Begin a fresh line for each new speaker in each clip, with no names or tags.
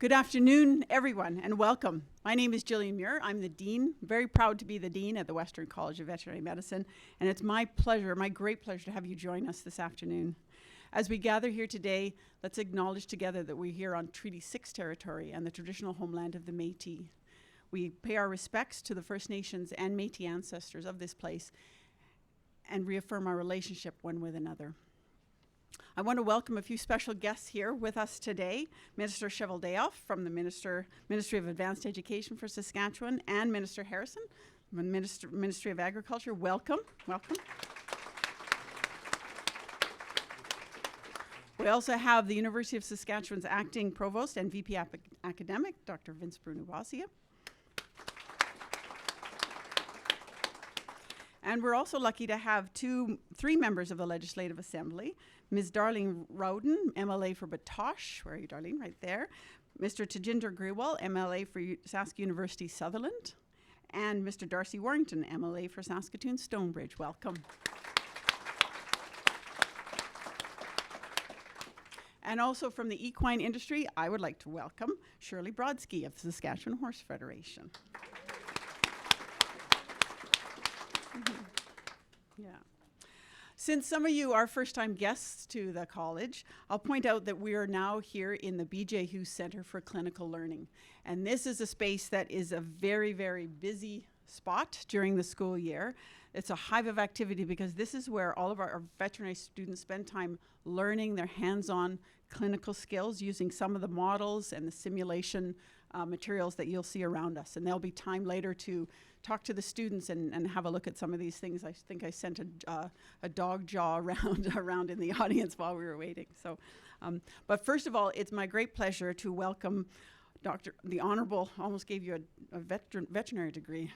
Good afternoon, everyone, and welcome. My name is Gillian Muir. I'm the Dean, very proud to be the Dean at the Western College of Veterinary Medicine, and it's my pleasure, my great pleasure to have you join us this afternoon. As we gather here today, let's acknowledge together that we're here on Treaty 6 territory and the traditional homeland of the Métis. We pay our respects to the First Nations and Métis ancestors of this place and reaffirm our relationship one with another. I want to welcome a few special guests here with us today. Minister Cheveldayoff from the Ministry of Advanced Education for Saskatchewan, and Minister Harrison from the Ministry of Agriculture. Welcome. Welcome. We also have the University of Saskatchewan's Acting Provost and VP Academic, Dr. Vince Brunavasia. And we're also lucky to have three members of the Legislative Assembly. Ms. Darlene Rowden, MLA for Batoche. Where are you, Darlene? Right there. Mr. Tajinder Grewal, MLA for Sask University Sutherland. And Mr. Darcy Warrington, MLA for Saskatoon Stonebridge. Welcome. And also from the equine industry, I would like to welcome Shirley Brodsky of the Saskatchewan Horse Federation. Yeah. Since some of you are first-time guests to the college, I'll point out that we are now here in the B.J. Hughes Center for Clinical Learning. And this is a space that is a very, very busy spot during the school year. It's a hive of activity because this is where all of our veterinary students spend time learning their hands-on clinical skills using some of the models and the simulation materials that you'll see around us. And there'll be time later to talk to the students and have a look at some of these things. I think I sent a dog jaw around in the audience while we were waiting. So, but first of all, it's my great pleasure to welcome the Honorable, almost gave you a veterinary degree.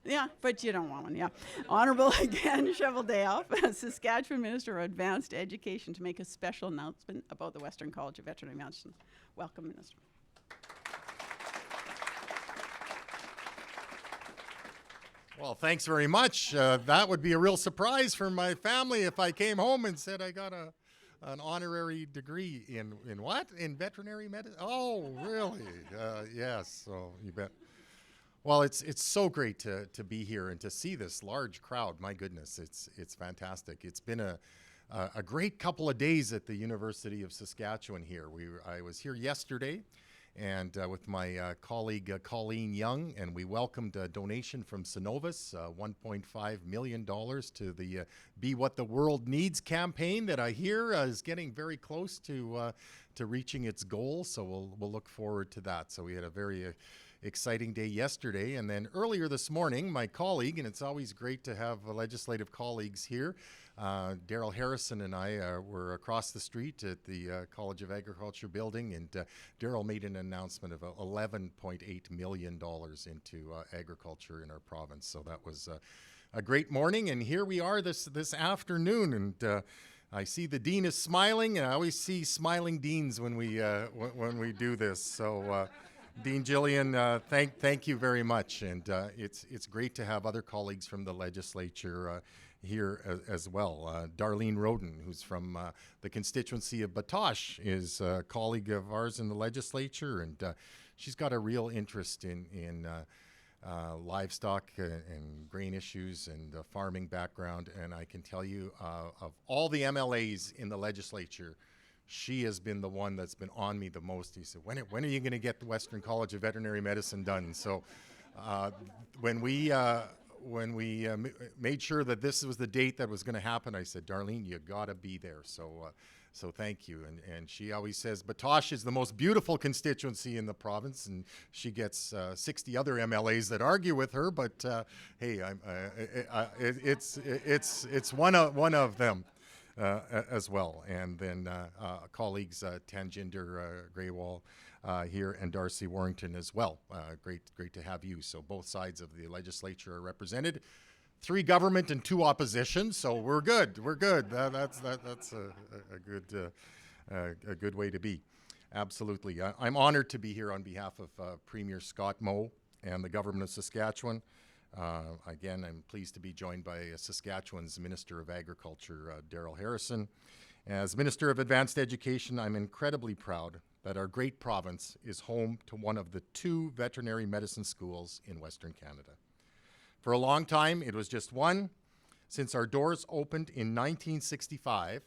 Yeah, but you don't want one, yeah. Honorable again, Cheveldayoff, Saskatchewan Minister of Advanced Education, to make a special announcement about the Western College of Veterinary Medicine. Welcome, Minister.
Well, thanks very much. That would be a real surprise for my family if I came home and said I got an honorary degree in what? In veterinary medicine? Oh, really? Yes, so you bet. Well, it's so great to be here and to see this large crowd. My goodness, it's fantastic. It's been a great couple of days at the University of Saskatchewan here. I was here yesterday and with my colleague Colleen Young, and we welcomed a donation from Synovus, $1.5 million to the Be What the World Needs campaign that I hear is getting very close to reaching its goal. So we'll look forward to that. So we had a very exciting day yesterday, and then earlier this morning, my colleague, and it's always great to have legislative colleagues here, Daryl Harrison and I were across the street at the College of Agriculture building, and Daryl made an announcement of $11.8 million into agriculture in our province. So that was a great morning, and here we are this afternoon, and I see the Dean is smiling, and I always see smiling Deans when we do this. So Dean Gillian, thank you very much, and it's great to have other colleagues from the legislature here as well. Darlene Rowden, who's from the constituency of Batoche, is a colleague of ours in the legislature, and she's got a real interest in livestock and grain issues and farming background, and I can tell you of all the MLAs in the legislature, she has been the one that's been on me the most. He said, when are you going to get the Western College of Veterinary Medicine done? So when we made sure that this was the date that was going to happen, I said, Darlene, you got to be there. So thank you. And she always says, Batoche is the most beautiful constituency in the province, and she gets 60 other MLAs that argue with her, but hey, it's one of them. As well, and then colleagues Tajinder Grewal here and Darcy Warrington as well. Great to have you. So both sides of the legislature are represented. 3 government and 2 opposition. So we're good. That's a good way to be. Absolutely. I'm honored to be here on behalf of Premier Scott Moe and the government of Saskatchewan. Again, I'm pleased to be joined by Saskatchewan's Minister of Agriculture, Daryl Harrison, As Minister of Advanced Education, I'm incredibly proud that our great province is home to one of the 2 veterinary medicine schools in Western Canada. For a long time, it was just one. Since our doors opened in 1965,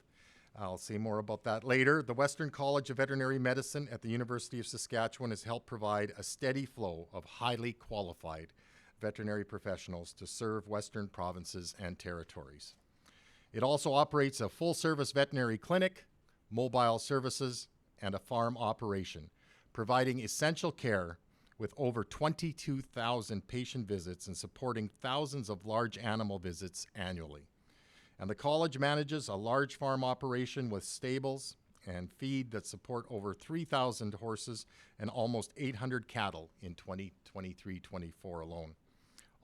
I'll say more about that later, the Western College of Veterinary Medicine at the University of Saskatchewan has helped provide a steady flow of highly qualified veterinary professionals to serve Western provinces and territories. It also operates a full-service veterinary clinic, mobile services, and a farm operation, providing essential care with over 22,000 patient visits and supporting thousands of large animal visits annually. And the college manages a large farm operation with stables and feed that support over 3,000 horses and almost 800 cattle in 2023-24 alone.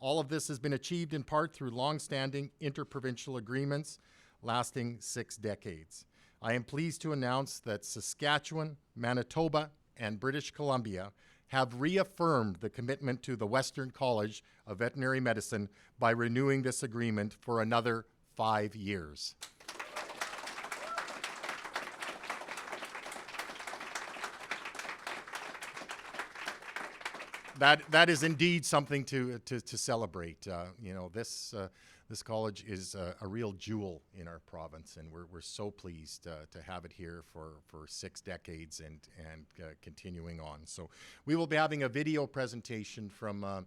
All of this has been achieved in part through long-standing interprovincial agreements lasting 6 decades. I am pleased to announce that Saskatchewan, Manitoba, and British Columbia have reaffirmed the commitment to the Western College of Veterinary Medicine by renewing this agreement for another 5 years. That is indeed something to celebrate. This college is a real jewel in our province, and we're so pleased to have it here for 6 decades and continuing on. So we will be having a video presentation from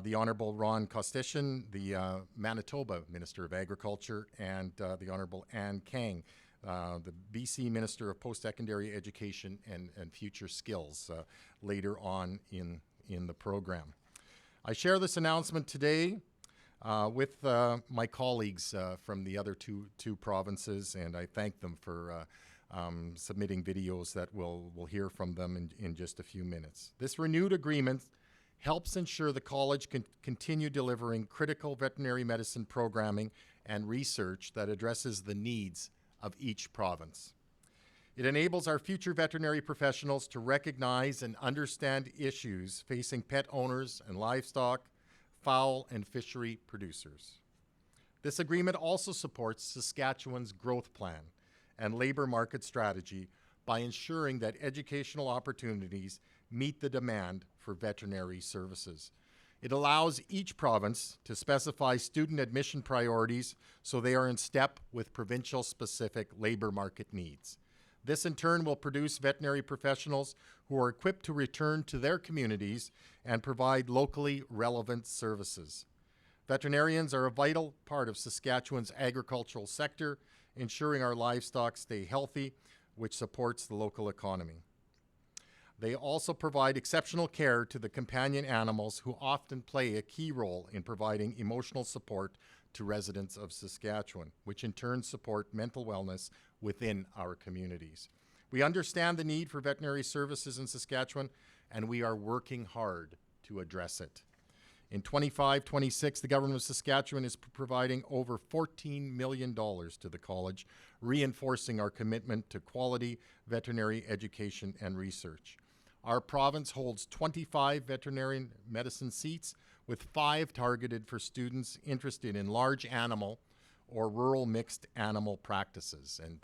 the Honourable Ron Kostishin, the Manitoba Minister of Agriculture, and the Honourable Ann Kang, the BC Minister of Post-Secondary Education and Future Skills, later on in the program. I share this announcement today with my colleagues from the other two provinces, and I thank them for submitting videos that we'll hear from them in just a few minutes. This renewed agreement helps ensure the college can continue delivering critical veterinary medicine programming and research that addresses the needs of each province. It enables our future veterinary professionals to recognize and understand issues facing pet owners and livestock, fowl and fishery producers. This agreement also supports Saskatchewan's growth plan and labor market strategy by ensuring that educational opportunities meet the demand for veterinary services. It allows each province to specify student admission priorities so they are in step with provincial-specific labor market needs. This in turn will produce veterinary professionals who are equipped to return to their communities and provide locally relevant services. Veterinarians are a vital part of Saskatchewan's agricultural sector, ensuring our livestock stay healthy, which supports the local economy. They also provide exceptional care to the companion animals who often play a key role in providing emotional support to residents of Saskatchewan, which in turn support mental wellness within our communities. We understand the need for veterinary services in Saskatchewan, and we are working hard to address it. In 25-26, the government of Saskatchewan is providing over $14 million to the college, reinforcing our commitment to quality veterinary education and research. Our province holds 25 veterinary medicine seats, with 5 targeted for students interested in large animal or rural mixed animal practices. And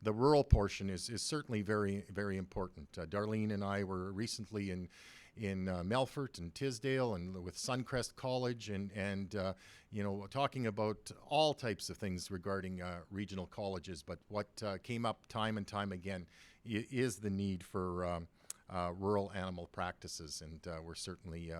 the rural portion is certainly very, very important. Darlene and I were recently in Melfort and Tisdale and with Suncrest College and talking about all types of things regarding regional colleges. But what came up time and time again is the need for rural animal practices, and we're certainly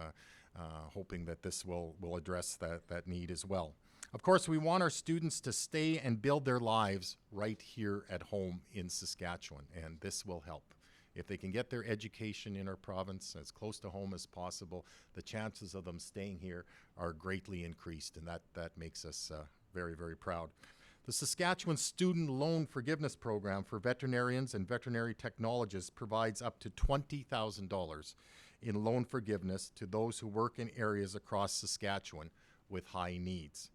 hoping that this will address that need as well. Of course, we want our students to stay and build their lives right here at home in Saskatchewan, and this will help. If they can get their education in our province as close to home as possible, the chances of them staying here are greatly increased, and that makes us very, very proud. The Saskatchewan Student Loan Forgiveness Program for veterinarians and veterinary technologists provides up to $20,000 in loan forgiveness to those who work in areas across Saskatchewan with high needs.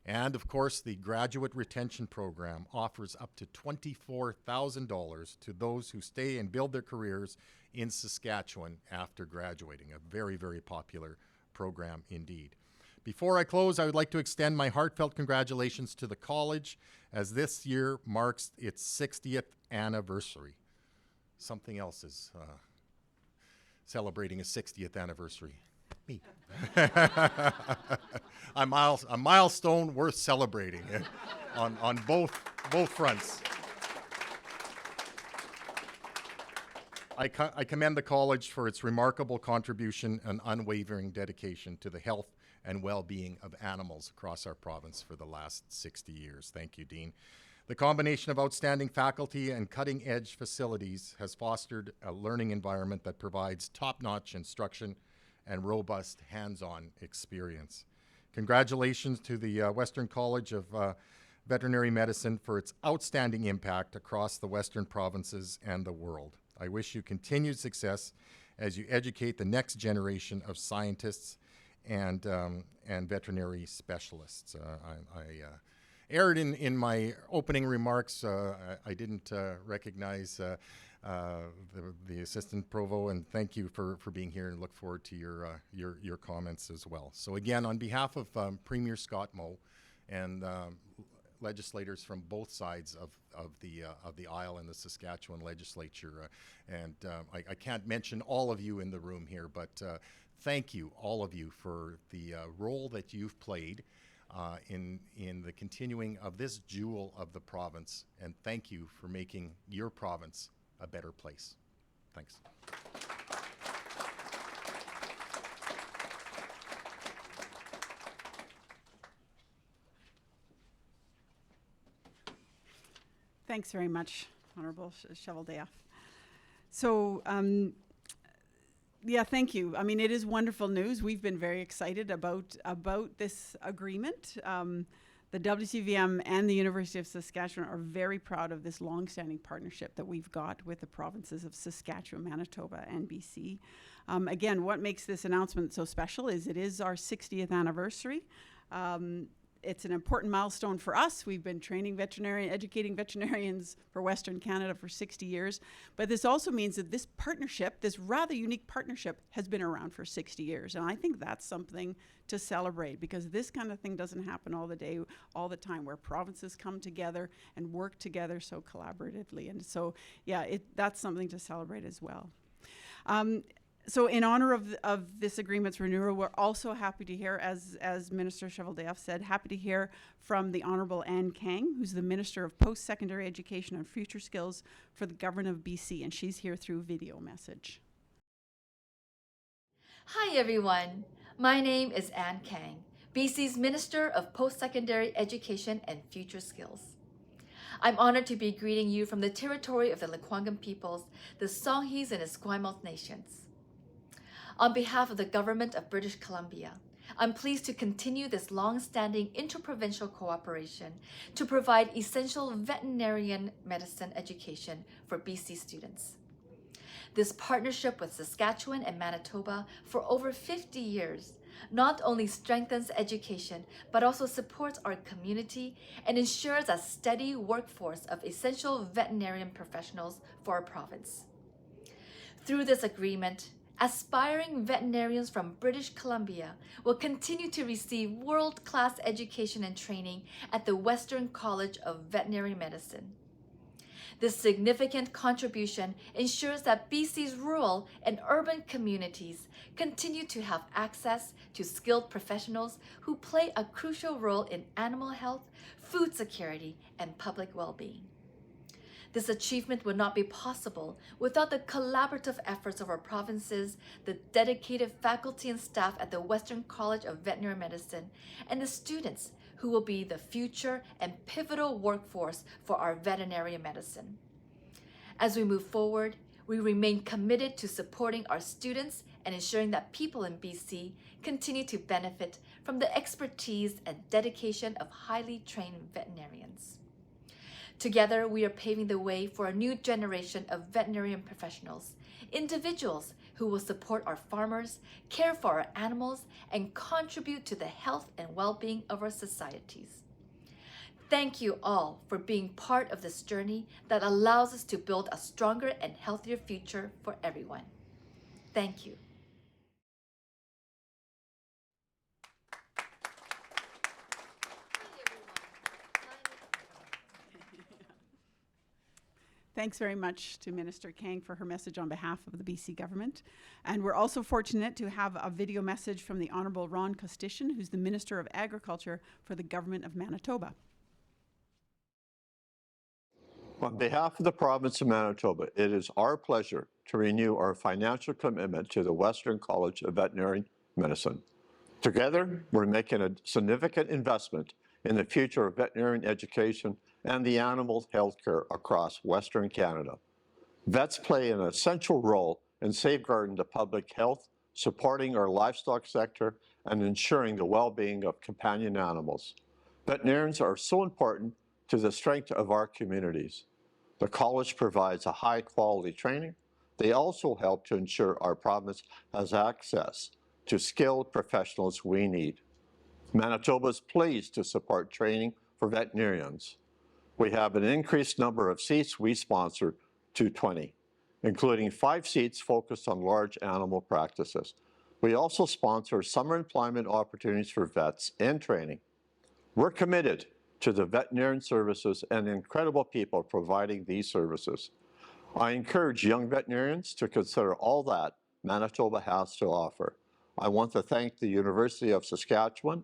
And of course, the Graduate Retention Program offers up to $24,000 to those who stay and build their careers in Saskatchewan after graduating. A very, very popular program indeed. Before I close, I would like to extend my heartfelt congratulations to the college, as this year marks its 60th anniversary. Something else is celebrating a 60th anniversary. Me. A milestone worth celebrating on both fronts. I commend the college for its remarkable contribution and unwavering dedication to the health and well-being of animals across our province for the last 60 years. Thank you, Dean. The combination of outstanding faculty and cutting-edge facilities has fostered a learning environment that provides top-notch instruction and robust hands-on experience. Congratulations to the Western College of Veterinary Medicine for its outstanding impact across the Western provinces and the world. I wish you continued success as you educate the next generation of scientists and veterinary specialists. I erred in my opening remarks. I didn't recognize the assistant provo, and thank you for being here, and look forward to your comments as well. So again, on behalf of Premier Scott Moe and legislators from both sides of the aisle in the Saskatchewan legislature, and I can't mention all of you in the room here, but thank you, all of you, for the role that you've played in the continuing of this jewel of the province, and thank you for making your province a better place. Thanks.
Thanks very much, Honourable Chevaldayoff. So, yeah, thank you. I mean, it is wonderful news. We've been very excited about this agreement. The WCVM and the University of Saskatchewan are very proud of this long-standing partnership that we've got with the provinces of Saskatchewan, Manitoba, and BC. Again, what makes this announcement so special is it is our 60th anniversary. It's an important milestone for us. We've been educating veterinarians for Western Canada for 60 years. But this also means that this partnership, this rather unique partnership, has been around for 60 years. And I think that's something to celebrate, because this kind of thing doesn't happen all the time, where provinces come together and work together so collaboratively. And so, yeah, that's something to celebrate as well. So in honor of this agreement's renewal, we're also happy to hear, as Minister Chevaldayoff said, happy to hear from the Honourable Ann Kang, who's the Minister of Post-Secondary Education and Future Skills for the Government of BC, and she's here through video message.
Hi everyone, my name is Ann Kang, BC's Minister of Post-Secondary Education and Future Skills. I'm honored to be greeting you from the territory of the Lekwungen peoples, the Songhees and Esquimalt nations. On behalf of the Government of British Columbia, I'm pleased to continue this long-standing interprovincial cooperation to provide essential veterinarian medicine education for BC students. This partnership with Saskatchewan and Manitoba for over 50 years not only strengthens education, but also supports our community and ensures a steady workforce of essential veterinarian professionals for our province. Through this agreement, aspiring veterinarians from British Columbia will continue to receive world-class education and training at the Western College of Veterinary Medicine. This significant contribution ensures that BC's rural and urban communities continue to have access to skilled professionals who play a crucial role in animal health, food security, and public well-being. This achievement would not be possible without the collaborative efforts of our provinces, the dedicated faculty and staff at the Western College of Veterinary Medicine, and the students who will be the future and pivotal workforce for our veterinary medicine. As we move forward, we remain committed to supporting our students and ensuring that people in BC continue to benefit from the expertise and dedication of highly trained veterinarians. Together, we are paving the way for a new generation of veterinarian professionals, individuals who will support our farmers, care for our animals, and contribute to the health and well-being of our societies. Thank you all for being part of this journey that allows us to build a stronger and healthier future for everyone. Thank you.
Thanks very much to Minister Kang for her message on behalf of the BC government. And we're also fortunate to have a video message from the Honourable Ron Costician, who's the Minister of Agriculture for the Government of Manitoba.
On behalf of the province of Manitoba, it is our pleasure to renew our financial commitment to the Western College of Veterinary Medicine. Together, we're making a significant investment in the future of veterinarian education and the animal health care across Western Canada. Vets play an essential role in safeguarding the public health, supporting our livestock sector, and ensuring the well-being of companion animals. Veterinarians are so important to the strength of our communities. The college provides a high-quality training. They also help to ensure our province has access to skilled professionals we need. Manitoba is pleased to support training for veterinarians. We have an increased number of seats we sponsor to 20, including 5 seats focused on large animal practices. We also sponsor summer employment opportunities for vets and training. We're committed to the veterinarian services and the incredible people providing these services. I encourage young veterinarians to consider all that Manitoba has to offer. I want to thank the University of Saskatchewan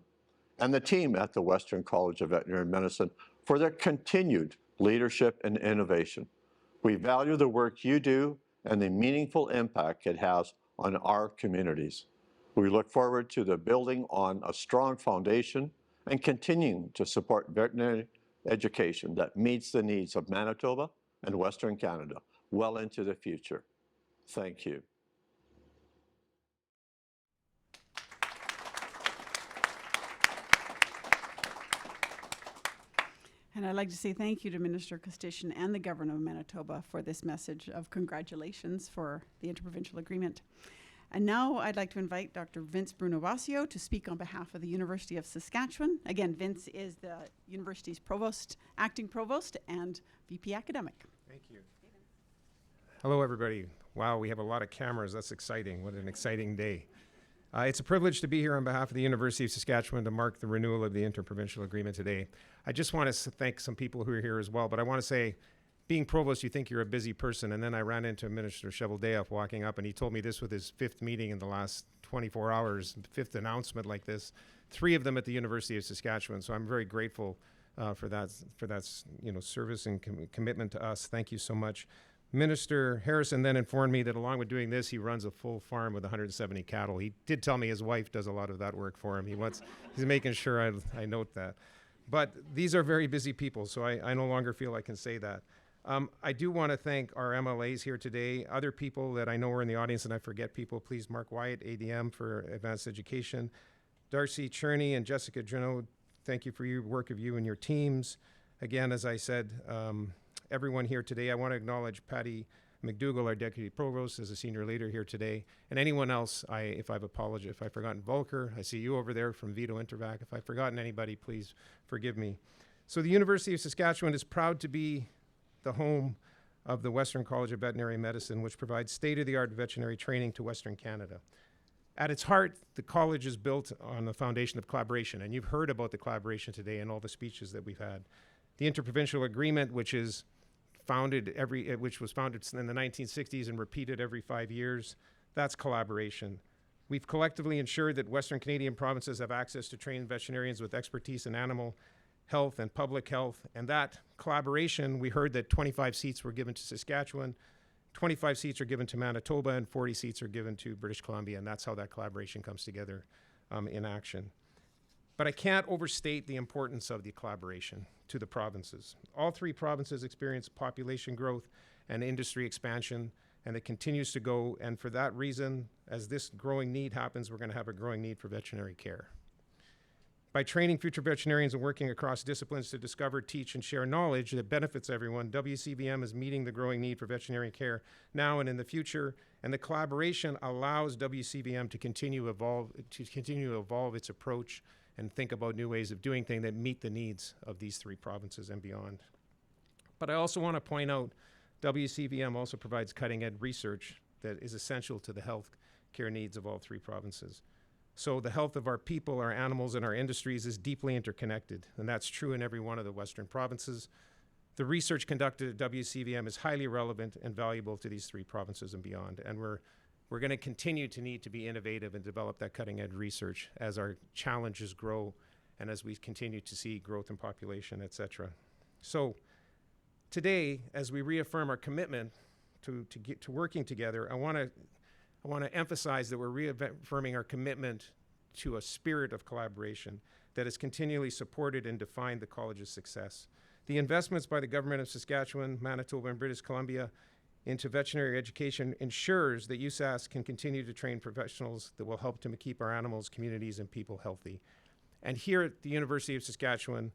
and the team at the Western College of Veterinary Medicine for their continued leadership and innovation. We value the work you do and the meaningful impact it has on our communities. We look forward to the building on a strong foundation and continuing to support veterinary education that meets the needs of Manitoba and Western Canada well into the future. Thank you.
And I'd like to say thank you to Minister Costician and the Governor of Manitoba for this message of congratulations for the Interprovincial Agreement. And now I'd like to invite Dr. Vince Bruno-Vassio to speak on behalf of the University of Saskatchewan. Again, Vince is the university's provost, acting provost, and VP academic.
Thank you. Hello, everybody. Wow, we have a lot of cameras. That's exciting. What an exciting day. It's a privilege to be here on behalf of the University of Saskatchewan to mark the renewal of the Interprovincial Agreement today. I just want to thank some people who are here as well, but I want to say, being provost, you think you're a busy person, and then I ran into Minister Cheveldayoff walking up, and he told me this with his 5th meeting in the last 24 hours, 5th announcement like this, 3 of them at the University of Saskatchewan. So I'm very grateful for that service and commitment to us. Thank you so much. Minister Harrison then informed me that along with doing this, he runs a full farm with 170 cattle. He did tell me his wife does a lot of that work for him. He's making sure I note that. But these are very busy people, so I no longer feel I can say that. I do want to thank our MLAs here today, other people that I know are in the audience and I forget people. Please, Mark Wyatt, ADM for Advanced Education, Darcy Cherney and Jessica Drino, thank you for your work of you and your teams. Again, as I said, everyone here today. I want to acknowledge Patty McDougall, our Deputy Provost, as a senior leader here today, and anyone else, if I've apologized, if I've forgotten Volker, I see you over there from Vito Intervac. If I've forgotten anybody, please forgive me. So the University of Saskatchewan is proud to be the home of the Western College of Veterinary Medicine, which provides state-of-the-art veterinary training to Western Canada. At its heart, the college is built on the foundation of collaboration, and you've heard about the collaboration today in all the speeches that we've had. The Interprovincial Agreement, which was founded in the 1960s and repeated every 5 years, that's collaboration. We've collectively ensured that Western Canadian provinces have access to trained veterinarians with expertise in animal health and public health, and that collaboration, we heard that 25 seats were given to Saskatchewan, 25 seats are given to Manitoba, and 40 seats are given to British Columbia, and that's how that collaboration comes together in action. But I can't overstate the importance of the collaboration to the provinces. All 3 provinces experience population growth and industry expansion, and it continues to go, and for that reason, as this growing need happens, we're going to have a growing need for veterinary care. By training future veterinarians and working across disciplines to discover, teach, and share knowledge that benefits everyone, WCVM is meeting the growing need for veterinary care now and in the future, and the collaboration allows WCVM to continue to evolve its approach and think about new ways of doing things that meet the needs of these 3 provinces and beyond. But I also want to point out WCVM also provides cutting-edge research that is essential to the health care needs of all 3 provinces. So the health of our people, our animals, and our industries is deeply interconnected, and that's true in every one of the Western provinces. The research conducted at WCVM is highly relevant and valuable to these 3 provinces and beyond. And we're going to continue to need to be innovative and develop that cutting edge research as our challenges grow and as we continue to see growth in population, et cetera. So today, as we reaffirm our commitment to working together, I want to emphasize that we're reaffirming our commitment to a spirit of collaboration that has continually supported and defined the college's success. The investments by the government of Saskatchewan, Manitoba, and British Columbia into veterinary education ensures that USask can continue to train professionals that will help to keep our animals, communities, and people healthy. And here at the University of Saskatchewan,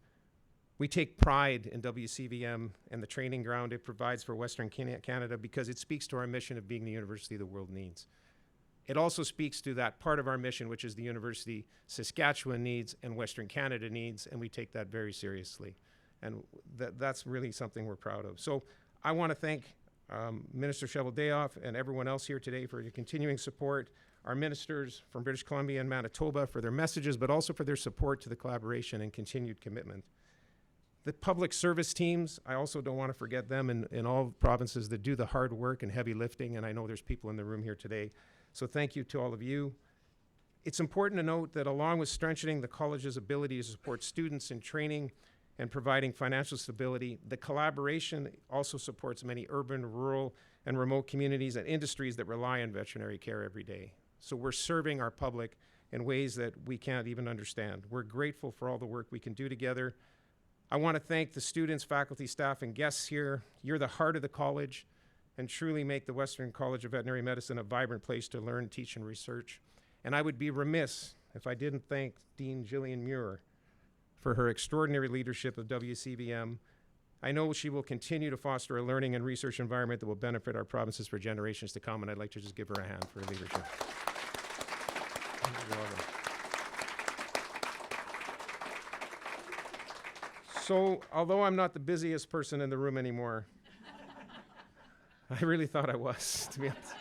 we take pride in WCVM and the training ground it provides for Western Canada because it speaks to our mission of being the university the world needs. It also speaks to that part of our mission, which is the university Saskatchewan needs and Western Canada needs, and we take that very seriously. And that's really something we're proud of. So I want to thank Minister Cheveldayoff and everyone else here today for your continuing support, our ministers from British Columbia and Manitoba for their messages, but also for their support to the collaboration and continued commitment. The public service teams, I also don't want to forget them in all provinces that do the hard work and heavy lifting, and I know there's people in the room here today. So thank you to all of you. It's important to note that along with strengthening the college's ability to support students in training and providing financial stability, the collaboration also supports many urban, rural, and remote communities and industries that rely on veterinary care every day. So we're serving our public in ways that we can't even understand. We're grateful for all the work we can do together. I want to thank the students, faculty, staff, and guests here. You're the heart of the college and truly make the Western College of Veterinary Medicine a vibrant place to learn, teach, and research. And I would be remiss if I didn't thank Dean Gillian Muir for her extraordinary leadership of WCVM. I know she will continue to foster a learning and research environment that will benefit our provinces for generations to come, and I'd like to just give her a hand for her leadership. You're welcome. So, although I'm not the busiest person in the room anymore, I really thought I was, to be honest.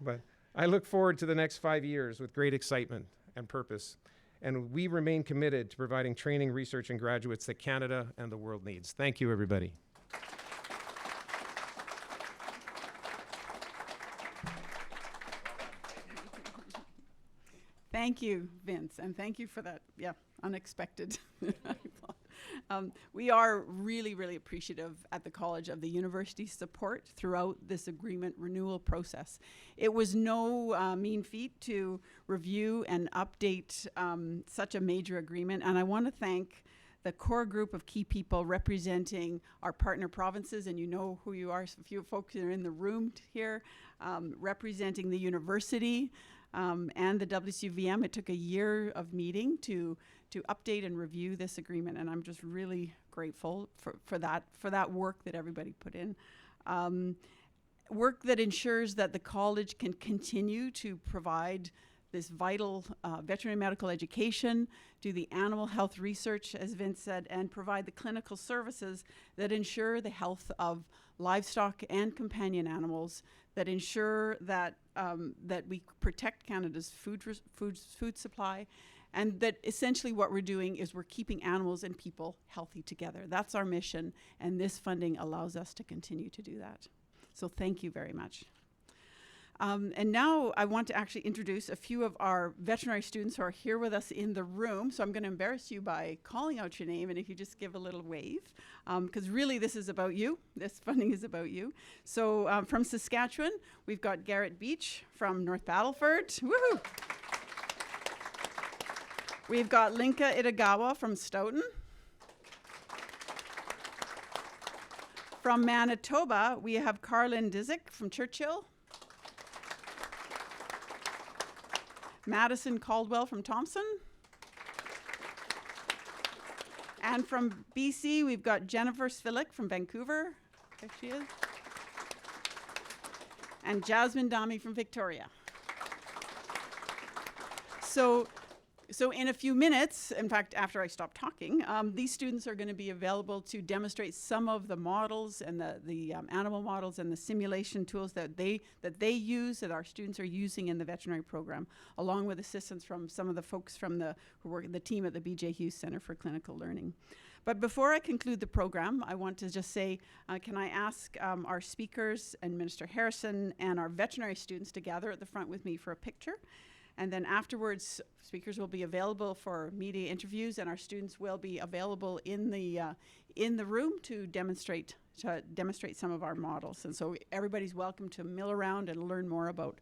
But I look forward to the next 5 years with great excitement and purpose. And we remain committed to providing training, research, and graduates that Canada and the world needs. Thank you, everybody.
Thank you, Vince, and thank you for that, unexpected. We are really, really appreciative at the college of the university's support throughout this agreement renewal process. It was no mean feat to review and update such a major agreement, and I want to thank the core group of key people representing our partner provinces, and you know who you are, a few folks are in the room here, representing the university and the WCVM. It took a year of meeting to update and review this agreement, and I'm just really grateful for that work that everybody put in. Work that ensures that the college can continue to provide this vital veterinary medical education, do the animal health research, as Vince said, and provide the clinical services that ensure the health of livestock and companion animals, that ensure that that we protect Canada's food supply, and that essentially what we're doing is we're keeping animals and people healthy together. That's our mission, and this funding allows us to continue to do that. So thank you very much. And now I want to actually introduce a few of our veterinary students who are here with us in the room. So I'm going to embarrass you by calling out your name, and if you just give a little wave, because really this is about you. This funding is about you. So from Saskatchewan, we've got Garrett Beach from North Battleford. Woohoo! We've got Linka Itagawa from Stoughton. From Manitoba, we have Carlin Dizik from Churchill. Madison Caldwell from Thompson. And from BC, we've got Jennifer Svilik from Vancouver. There she is. And Jasmine Dami from Victoria. So in a few minutes, in fact, after I stop talking, these students are going to be available to demonstrate some of the models and the animal models and the simulation tools that they use, that our students are using in the veterinary program, along with assistance from some of the folks from who work the team at the BJ Hughes Center for Clinical Learning. But before I conclude the program, I want to just say, can I ask our speakers and Minister Harrison and our veterinary students to gather at the front with me for a picture? And then afterwards, speakers will be available for media interviews, and our students will be available in the room to demonstrate some of our models. And so everybody's welcome to mill around and learn more about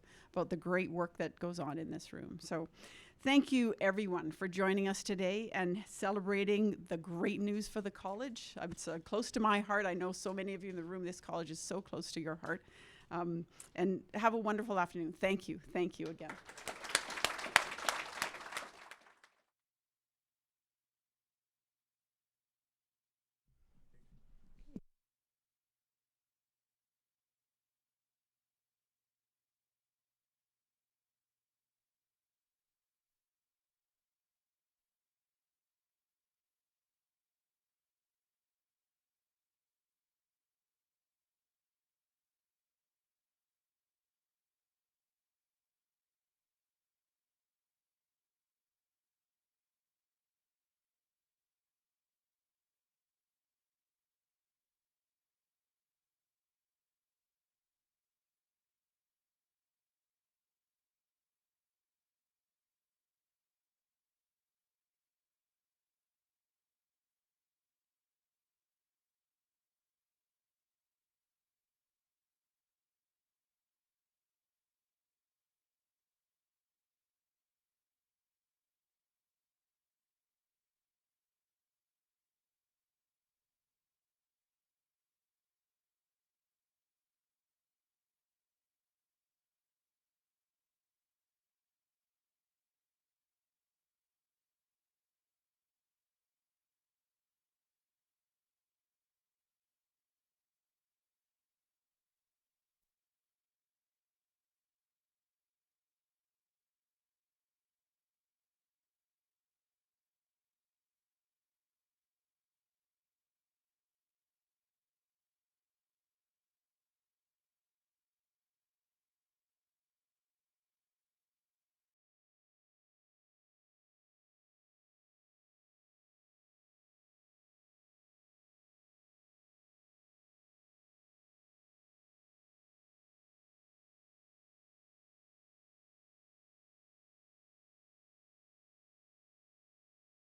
the great work that goes on in this room. So thank you, everyone, for joining us today and celebrating the great news for the college. It's close to my heart. I know so many of you in the room, this college is so close to your heart. And have a wonderful afternoon. Thank you. Thank you again.